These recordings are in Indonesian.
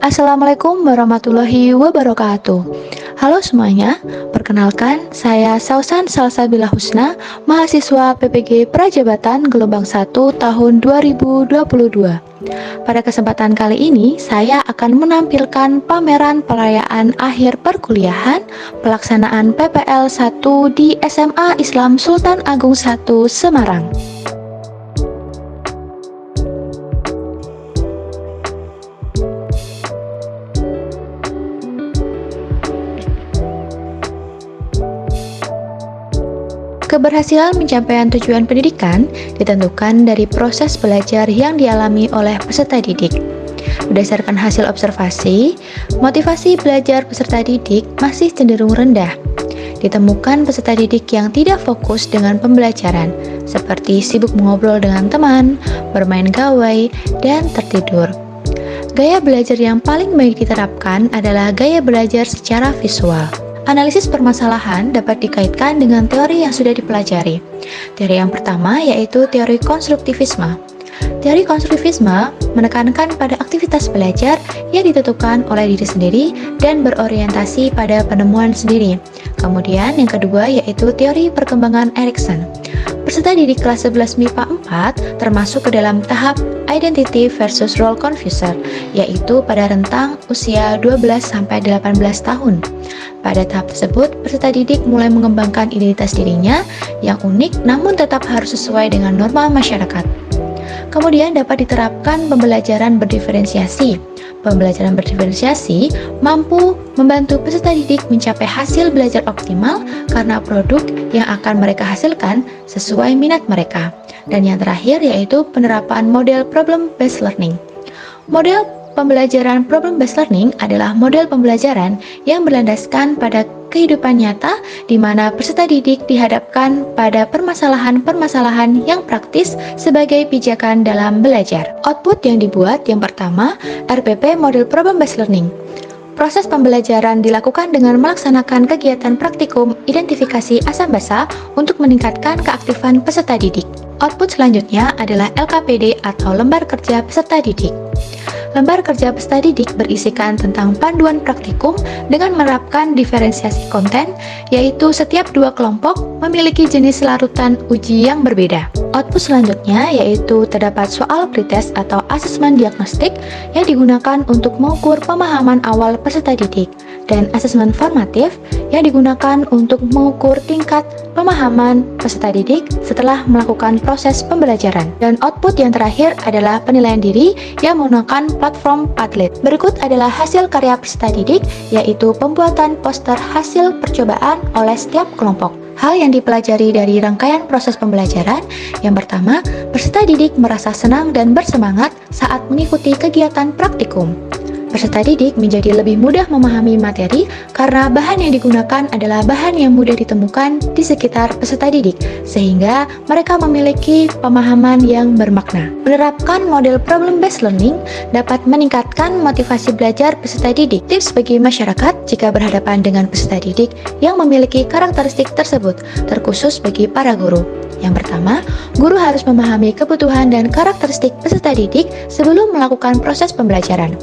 Assalamualaikum warahmatullahi wabarakatuh. Halo semuanya, perkenalkan saya Sausan Salsabila Husna, mahasiswa PPG Prajabatan Gelombang 1 tahun 2022. Pada kesempatan kali ini, saya akan menampilkan pameran perayaan akhir perkuliahan pelaksanaan PPL 1 di SMA Islam Sultan Agung 1 Semarang. Keberhasilan pencapaian tujuan pendidikan ditentukan dari proses belajar yang dialami oleh peserta didik. Berdasarkan hasil observasi, motivasi belajar peserta didik masih cenderung rendah. Ditemukan peserta didik yang tidak fokus dengan pembelajaran, seperti sibuk mengobrol dengan teman, bermain gawai, dan tertidur. Gaya belajar yang paling baik diterapkan adalah gaya belajar secara visual. Analisis permasalahan dapat dikaitkan dengan teori yang sudah dipelajari. Teori yang pertama yaitu teori konstruktivisme. Teori konstruktivisme menekankan pada aktivitas belajar yang ditentukan oleh diri sendiri dan berorientasi pada penemuan sendiri. Kemudian yang kedua yaitu teori perkembangan Erikson. Peserta didik kelas 11 MIPA 4 termasuk ke dalam tahap Identity versus Role Confuser, yaitu pada rentang usia 12-18 tahun. Pada tahap tersebut, peserta didik mulai mengembangkan identitas dirinya yang unik namun tetap harus sesuai dengan norma masyarakat. Kemudian dapat diterapkan pembelajaran berdiferensiasi. Pembelajaran berdiferensiasi mampu membantu peserta didik mencapai hasil belajar optimal karena produk yang akan mereka hasilkan sesuai minat mereka. Dan yang terakhir yaitu penerapan model problem-based learning. Model pembelajaran problem-based learning adalah model pembelajaran yang berlandaskan pada kehidupan nyata di mana peserta didik dihadapkan pada permasalahan-permasalahan yang praktis sebagai pijakan dalam belajar. Output yang dibuat yang pertama, RPP model problem-based learning. Proses pembelajaran dilakukan dengan melaksanakan kegiatan praktikum identifikasi asam basa untuk meningkatkan keaktifan peserta didik. Output selanjutnya adalah LKPD atau lembar kerja peserta didik. Lembar kerja peserta didik berisikan tentang panduan praktikum dengan menerapkan diferensiasi konten, yaitu setiap dua kelompok memiliki jenis larutan uji yang berbeda. Output selanjutnya yaitu terdapat soal pretest atau asesmen diagnostik yang digunakan untuk mengukur pemahaman awal peserta didik, dan asesmen formatif yang digunakan untuk mengukur tingkat pemahaman peserta didik setelah melakukan proses pembelajaran. Dan output yang terakhir adalah penilaian diri yang menggunakan platform Padlet. Berikut adalah hasil karya peserta didik, yaitu pembuatan poster hasil percobaan oleh setiap kelompok. Hal yang dipelajari dari rangkaian proses pembelajaran, yang pertama, peserta didik merasa senang dan bersemangat saat mengikuti kegiatan praktikum. Peserta didik menjadi lebih mudah memahami materi karena bahan yang digunakan adalah bahan yang mudah ditemukan di sekitar peserta didik, sehingga mereka memiliki pemahaman yang bermakna. Menerapkan model problem-based learning dapat meningkatkan motivasi belajar peserta didik. Tips bagi masyarakat jika berhadapan dengan peserta didik yang memiliki karakteristik tersebut, terkhusus bagi para guru. Yang pertama, guru harus memahami kebutuhan dan karakteristik peserta didik sebelum melakukan proses pembelajaran.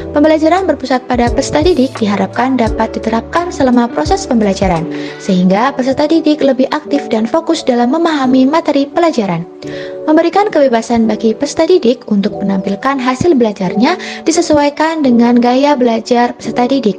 Pembelajaran berpusat pada peserta didik diharapkan dapat diterapkan selama proses pembelajaran, sehingga peserta didik lebih aktif dan fokus dalam memahami materi pelajaran. Memberikan kebebasan bagi peserta didik untuk menampilkan hasil belajarnya disesuaikan dengan gaya belajar peserta didik,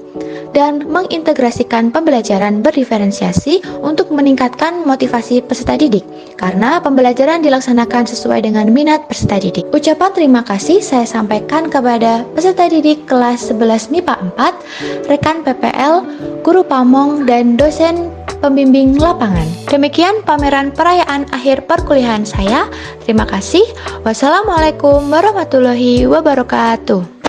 dan mengintegrasikan pembelajaran berdiferensiasi untuk meningkatkan motivasi peserta didik, karena pembelajaran dilaksanakan sesuai dengan minat peserta didik. Ucapan terima kasih saya sampaikan kepada peserta didik kelas 11 MIPA 4, rekan PPL, guru pamong, dan dosen pembimbing lapangan. Demikian pameran perayaan akhir perkuliahan saya. Terima kasih. Wassalamualaikum warahmatullahi wabarakatuh.